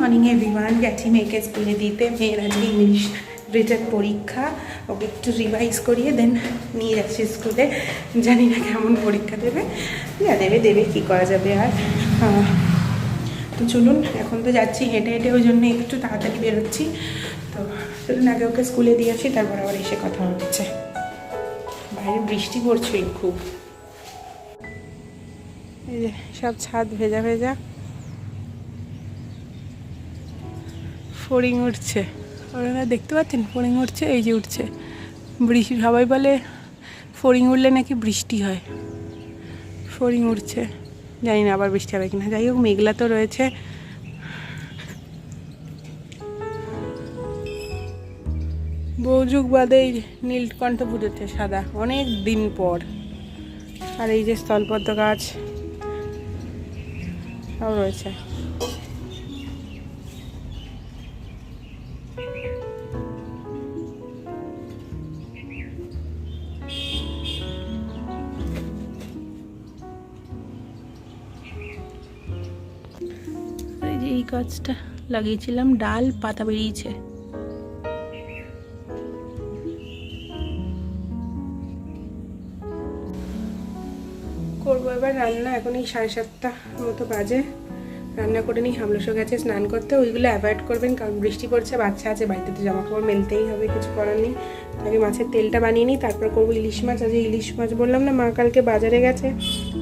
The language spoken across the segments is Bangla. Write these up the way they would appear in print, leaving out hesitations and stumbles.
Morning everyone. গেছি মেয়েকে স্কুলে দিতে। মেয়ের আজকে ইংলিশ রিটেন পরীক্ষা, ওকে একটু রিভাইজ করিয়ে দেন নিয়ে যাচ্ছি স্কুলে। জানি না কেমন পরীক্ষা দেবে, যা দেবে দেবে, কী করা যাবে আর। তো চলুন, এখন তো যাচ্ছি হেঁটে হেঁটে, ওই জন্য একটু তাড়াতাড়ি বেরোচ্ছি। তো চলুন আগে ওকে স্কুলে দিয়ে আসি, তারপর আবার এসে কথা হচ্ছে। বাইরে বৃষ্টি পড়ছিল খুব, এই যে সব ছাদ ভেজা ভেজা, ফড়িং উঠছে। ওরা দেখতে পাচ্ছেন ফড়িং উঠছে, এই যে উঠছে বৃষ্টি। সবাই বলে ফড়িং উঠলে নাকি বৃষ্টি হয়, ফড়িং উঠছে। জানি না আবার বৃষ্টি হবে কিনা। যাই হোক, মেঘলা তো রয়েছে। বহু যুগ বাদে এই নীলকণ্ঠ ফুটেছে সাদা, অনেক দিন পর। আর এই যে স্থলপদ্ম গাছ সব রয়েছে। এই যে এই গাছটা লাগিয়েছিলাম, ডাল পাতা বেরিয়েছে। করবো এবার রান্না। এখন এই 7:30 মতো বাজে। রান্না করে নিই। হামলসও গেছে স্নান করতে, ওইগুলো অ্যাভয়েড করবেন কারণ বৃষ্টি পড়ছে, বাচ্চা আছে বাড়িতে, তো জামা কাপড় মেলতেই হবে, কিছু করার নেই। আগে মাছের তেলটা বানিয়ে নিই, তারপর করবো ইলিশ মাছ। আজ ইলিশ মাছ বললাম না, মা কালকে বাজারে গেছে,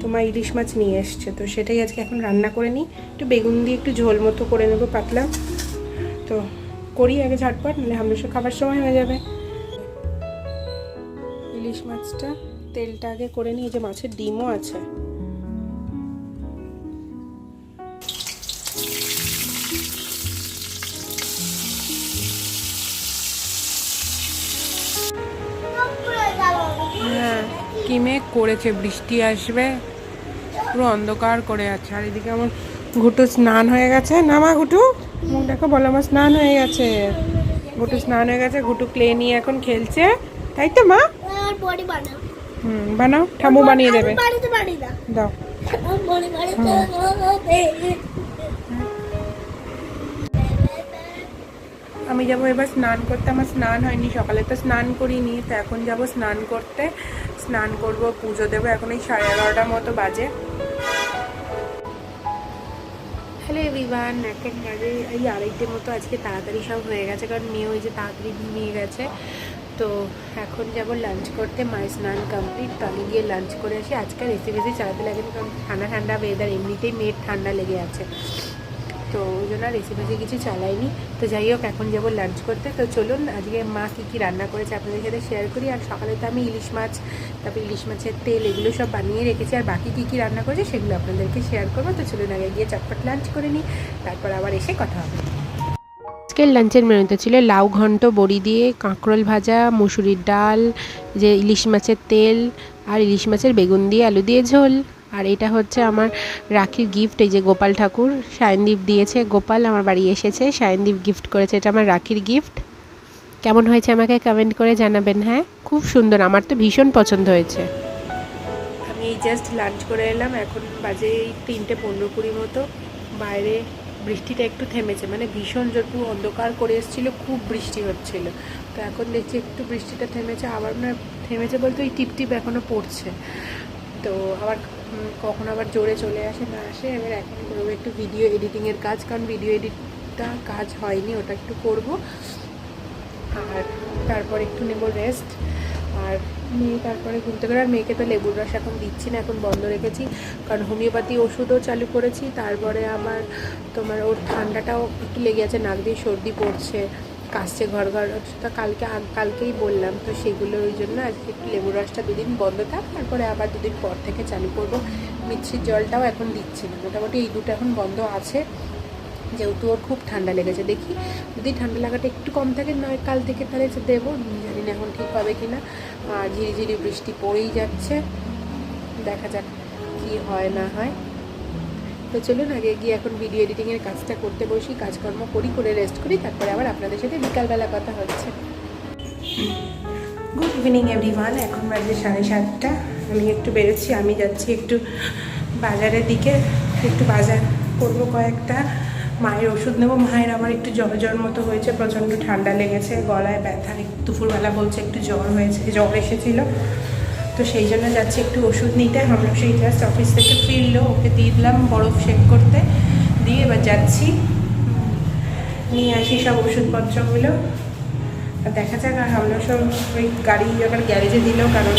তো মা ইলিশ মাছ নিয়ে এসছে, তো সেটাই আজকে এখন রান্না করে নিই। একটু বেগুন দিয়ে একটু ঝোল মতো করে নেবো পাতলা। তো করি আগে ঝটপট, নাহলে হামলসও খাবার সময় হয়ে যাবে। ইলিশ মাছটা তেলটা আগে করে নিই। যে মাছের ডিমও আছে। হ্যাঁ, কি মেঘ করেছে, বৃষ্টি আসবে, পুরো অন্ধকার করে আছে। আর এদিকে আমার ঘুটু স্নান হয়ে গেছে। না মা, ঘুটু মুখ দেখো, বলো আমার স্নান হয়ে গেছে। ঘুটু স্নান হয়ে গেছে, ঘুটু ক্লে নিয়ে এখন খেলছে, তাই তো মা? বানাও, ঠাম্মু বানিয়ে দেবে, দাও। আমি যাবো এবার স্নান করতে। আমার স্নান হয়নি, সকালে তো স্নান করিনি, তো এখন যাব স্নান করতে। স্নান করব, পুজো দেবো। এখন এই 11:30 মতো বাজে। হ্যালো এভরিওয়ান, এখন বাজে এই 2:30 মতো। আজকে তাড়াতাড়ি সব হয়ে গেছে, কারণ মেয়ে ওই যে তাড়াতাড়ি ঘুমিয়ে গেছে। তো এখন যাব লাঞ্চ করতে। মায়ের স্নান কমপ্লিট, তো আমি গিয়ে লাঞ্চ করে আসি। আজকে রেসিপি চালাতে লাগে, কারণ ঠান্ডা ঠান্ডা ওয়েদার, এমনিতেই মেয়ের ঠান্ডা লেগে আছে, তো ওই জন্য রেসিপি কিছু চালাইনি। তো যাই হোক, এখন যাবো লাঞ্চ করতে। তো চলুন আজকে মা কী রান্না করেছে আপনাদের সাথে শেয়ার করি। আর সকালে তো আমি ইলিশ মাছ, তারপর ইলিশ মাছের তেল, এগুলো সব বানিয়ে রেখেছি। আর বাকি কী রান্না করেছে সেগুলো আপনাদেরকে শেয়ার করবো। তো চলুন আগে গিয়ে চটপট লাঞ্চ করে নিই, তারপর আবার এসে কথা হবে। আজকের লাঞ্চের মেনুতে ছিল লাউ ঘন্ট বড়ি দিয়ে, কাঁকরোল ভাজা, মুসুরির ডাল, যে ইলিশ মাছের তেল, আর ইলিশ মাছের বেগুন দিয়ে আলু দিয়ে ঝোল। আর এটা হচ্ছে আমার রাখির গিফট, এই যে গোপাল ঠাকুর সায়নদীপ দিয়েছে। গোপাল আমার বাড়ি এসেছে, সায়নদীপ গিফট করেছে, এটা আমার রাখির গিফট। কেমন হয়েছে আমাকে কমেন্ট করে জানাবেন। হ্যাঁ, খুব সুন্দর, আমার তো ভীষণ পছন্দ হয়েছে। আমি এই জাস্ট লাঞ্চ করে এলাম, এখন বাজে 3:15-20 মতো। বাইরে বৃষ্টিটা একটু থেমেছে, মানে ভীষণ জোর পুরো অন্ধকার করে এসেছিলো, খুব বৃষ্টি হচ্ছিল। তো এখন দেখছি একটু বৃষ্টিটা থেমেছে, আবার মানে থেমেছে বলতে ওই টিপ টিপ এখনও পড়ছে। তো আবার কখন আবার জোরে চলে আসে না আসে। এবার এখন করবো একটু ভিডিও এডিটিংয়ের কাজ, কারণ ভিডিও এডিটটা কাজ হয়নি, ওটা একটু করব। আর তারপর একটু নেব রেস্ট। আর মেয়ে তারপরে ঘুরতে গেলে, আর মেয়েকে তো লেবুর রস এখন দিচ্ছি না, এখন বন্ধ রেখেছি, কারণ হোমিওপ্যাথি ওষুধও চালু করেছি। তারপরে আবার তোমার ওর ঠান্ডাটাও একটু লেগে আছে, নাক দিয়ে সর্দি পড়ছে, কাশছে ঘর ঘর। তো কালকেই বললাম, তো সেগুলো ওই জন্য আজকে একটু লেবুর রসটা 2 দিন বন্ধ থাক, তারপরে আবার 2 দিন পর থেকে চালু করব। মিছরির জলটাও এখন দিচ্ছি না, মোটামুটি এই দুটো এখন বন্ধ আছে, যেহেতু ওর খুব ঠান্ডা লেগেছে। দেখি যদি ঠান্ডা লাগাটা একটু কম থাকে, নয় কাল থেকে তাহলে দেবো, জানি না এখন ঠিক হবে কি না। আর ঝিরিঝিরি বৃষ্টি পড়েই যাচ্ছে, দেখা যাক কি হয় না হয়। তো চলুন আগে গিয়ে এখন ভিডিও এডিটিংয়ের কাজটা করতে বসি, কাজকর্ম করে রেস্ট করি, তারপরে আবার আপনাদের সাথে বিকালবেলা কথা হচ্ছে। গুড ইভিনিং এভরিওয়ান, এখন বাজে 7:30। আমি একটু বেরোচ্ছি, আমি যাচ্ছি একটু বাজারের দিকে, একটু বাজার করবো কয়েকটা। মায়ের ওষুধ নেবো। মায়ের আবার একটু জ্বর মতো হয়েছে, প্রচণ্ড ঠান্ডা লেগেছে, গলায় ব্যথা, দুপুরবেলা বলছে একটু জ্বর হয়েছে, জ্বর এসেছিলো, তো সেই জন্য যাচ্ছি একটু ওষুধ নিতে। আমরা সেই জাস্ট অফিস থেকে ফিরলো, ওকে দিয়ে দিলাম বরফ শেক করতে, দিয়ে এবার যাচ্ছি নিয়ে আসি সব ওষুধপত্রগুলো। আর দেখা যাক। আর আমরা সব ওই গাড়ি আবার গ্যারেজে দিল, কারণ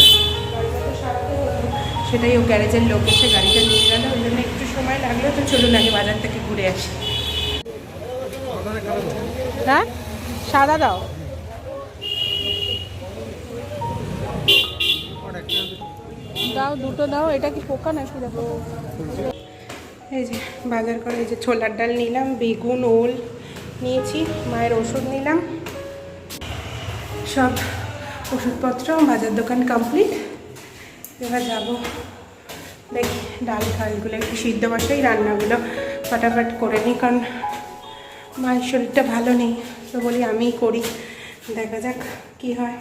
গাড়িটা তো সারাতে হলো, সেটাই ও গ্যারেজের লোক এসে গাড়িটা নিয়ে গেল, ওই জন্য একটু সময় লাগলো। তো চলুন আগে বাজার থেকে ঘুরে আসি। হ্যাঁ, সাদা দাও। দাও, দুটো দাও। এটা কি পোকা নাকি? দেখো, এই যে বাজার করে এই যে ছোলার ডাল নিলাম, বেগুন, ওল নিয়েছি, মায়ের ওষুধ নিলাম, সব ওষুধপত্র, বাজার দোকান কমপ্লিট। এবার যাবো, দেখি ডাল ঠালগুলো একটু সিদ্ধ বসাই, রান্নাগুলো ফটাফট করে নিই, কারণ মায়ের শরীরটা ভালো নেই, তো বলি আমিই করি, দেখা যাক কি হয়।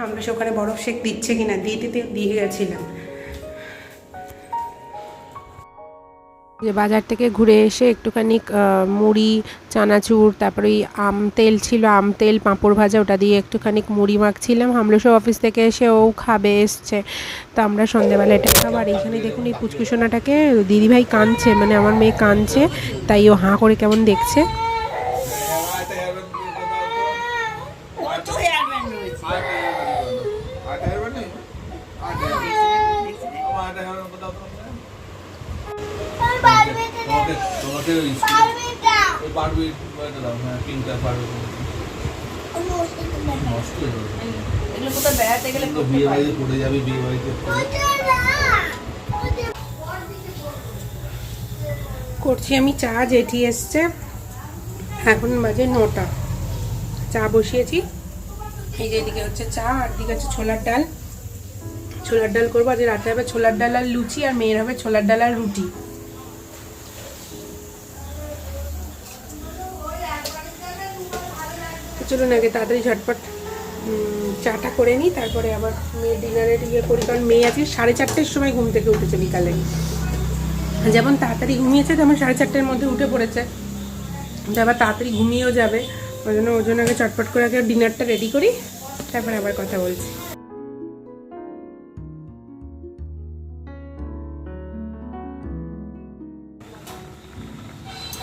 আমরা ওখানে বরফ শেক দিচ্ছে কিনা, দিয়ে গেছিলাম। যে বাজার থেকে ঘুরে এসে একটুখানি মুড়ি, চানাচুর, তারপরে ওই আম তেল ছিল, আম তেল, পাঁপড় ভাজা, ওটা দিয়ে একটুখানি মুড়ি মাখছিলাম। আমরা সব অফিস থেকে এসে ও খাবে এসছে, তো আমরা সন্ধ্যেবেলা এটা খাবো। আর এইখানে দেখুন এই পুচকুসোনাটাকে দিদিভাই কাঁদছে, মানে আমার মেয়ে কাঁদছে, তাই ও হাঁ করে কেমন দেখছে। করছি আমি চা, জেঠি এসছে, এখন বাজে 9টা। চা বসিয়েছি, এই যে এদিকে হচ্ছে চা, আর দিকে হচ্ছে ছোলার ডাল। ছোলার ডাল করবো আজ রাতে, হবে ছোলার ডাল আর লুচি, আর মেয়ের হবে ছোলার ডাল আর রুটি। চলুন আগে তাড়াতাড়ি ঝটপট চাটা করে নিই, তারপরে আবার মেয়ের ডিনারের ইয়ে করি, কারণ মেয়ে আজকে 4:30টার সময় ঘুম থেকে উঠেছে বিকালে। যেমন তাড়াতাড়ি ঘুমিয়েছে, তেমন 4:30টার মধ্যে উঠে পড়েছে, আবার তাড়াতাড়ি ঘুমিয়েও যাবে, ওই জন্য আগে চটপট করে আগে ডিনারটা রেডি করি, তারপরে আবার কথা বলছি।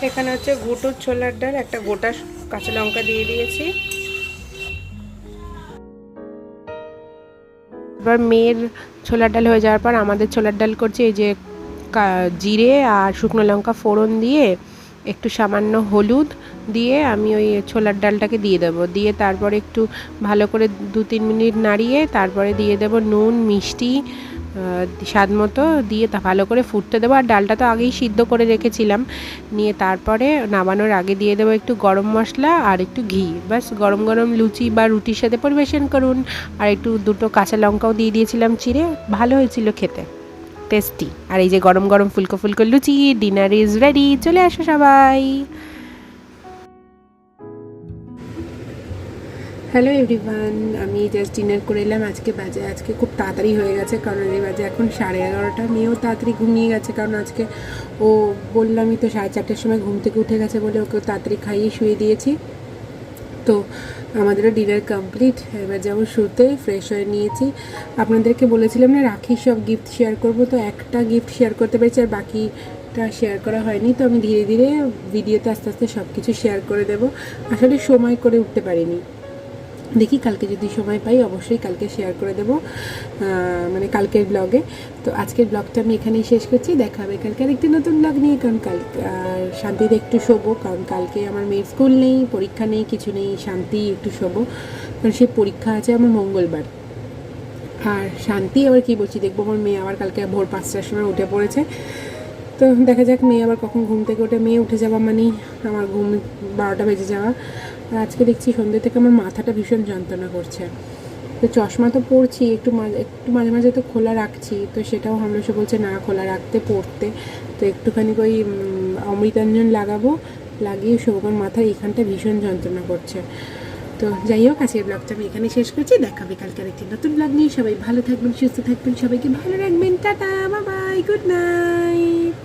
এখানে হচ্ছে গুঁটোর ছোলার ডাল, একটা গোটা কাঁচা লঙ্কা দিয়ে দিয়েছি। এবার মেয়ের ছোলার ডাল হয়ে যাওয়ার পর আমাদের ছোলার ডাল করছি। এই যে জিরে আর শুকনো লঙ্কা ফোড়ন দিয়ে, একটু সামান্য হলুদ দিয়ে আমি ওই ছোলার ডালটাকে দিয়ে দেবো, দিয়ে তারপরে একটু ভালো করে 2-3 মিনিট নাড়িয়ে তারপরে দিয়ে দেবো নুন, মিষ্টি স্বাদ মতো দিয়ে তা ভালো করে ফুটতে দেবো। আর ডালটা তো আগেই সিদ্ধ করে রেখেছিলাম, নিয়ে তারপরে নামানোর আগে দিয়ে দেবো একটু গরম মশলা আর একটু ঘি। ব্যাস, গরম গরম লুচি বা রুটির সাথে পরিবেশন করুন। আর একটু দুটো কাঁচা লঙ্কাও দিয়ে দিয়েছিলাম চিড়ে, ভালো হয়েছিল খেতে, টেস্টি। আর এই যে গরম গরম ফুলকো ফুলকো লুচি, ডিনার ইজ রেডি, চলে আসো সবাই। হ্যালো এভরিওয়ান, আমি জাস্ট ডিনার করে এলাম। আজকে খুব তাড়াতাড়ি হয়ে গেছে, কারণ এই বাজে এখন 11:30। মেয়েও তাড়াতাড়ি ঘুমিয়ে গেছে, কারণ আজকে ও বললামই তো 4:30টার সময় ঘুম থেকে উঠে গেছে বলে ওকে তাড়াতাড়ি খাইয়ে শুয়ে দিয়েছি। তো আমাদেরও ডিনার কমপ্লিট, এবার যাবো শুতে, ফ্রেশ হয়ে নিয়েছি। আপনাদেরকে বলেছিলাম না রাখি সব গিফট শেয়ার করব, তো একটা গিফট শেয়ার করতে পেরেছি, আর বাকিটা শেয়ার করা হয়নি। তো আমি ধীরে ধীরে ভিডিওতে আস্তে আস্তে সব কিছু শেয়ার করে দেবো। আসলে সময় করে উঠতে পারিনি, দেখি কালকে যদি সময় পাই অবশ্যই কালকে শেয়ার করে দেবো, মানে কালকের ব্লগে। তো আজকের ব্লগটা আমি এখানেই শেষ করছি, দেখা হবে কালকে আরেকটি নতুন ব্লগ নিয়ে। কারণ শান্তিতে একটু শোবো, কারণ কালকে আমার মেয়ের স্কুল নেই, পরীক্ষা নেই, কিছু নেই, শান্তি একটু শোবো, কারণ সে পরীক্ষা আছে আমার মঙ্গলবার। আর শান্তি আবার কি বলছি, দেখবো আমার মেয়ে আবার কালকে ভোর 5টার সময় উঠে পড়েছে। তো দেখা যাক মেয়ে আবার কখন ঘুম থেকে ওঠে। মেয়ে উঠে যাওয়া মানে আমার ঘুম 12টা বেজে যাওয়া। আর আজকে দেখছি সন্ধ্যে থেকে আমার মাথাটা ভীষণ যন্ত্রণা করছে। তো চশমা তো পরছি, একটু মাঝে মাঝে তো খোলা রাখছি, তো সেটাও হামলেশে বলছে না খোলা রাখতে, পড়তে। তো একটুখানি ওই অমৃতাঞ্জন লাগাবো, লাগিয়ে শোবার মাথায় এখানটা ভীষণ যন্ত্রণা করছে। তো যাই হোক, আজকের ব্লগটা আমি এখানে শেষ করছি, দেখাবে কালকে আরেকটি নতুন ব্লগ নিয়ে। সবাই ভালো থাকবেন, সুস্থ থাকবেন, সবাইকে ভালো রাখবেন, tata, bye bye, good night.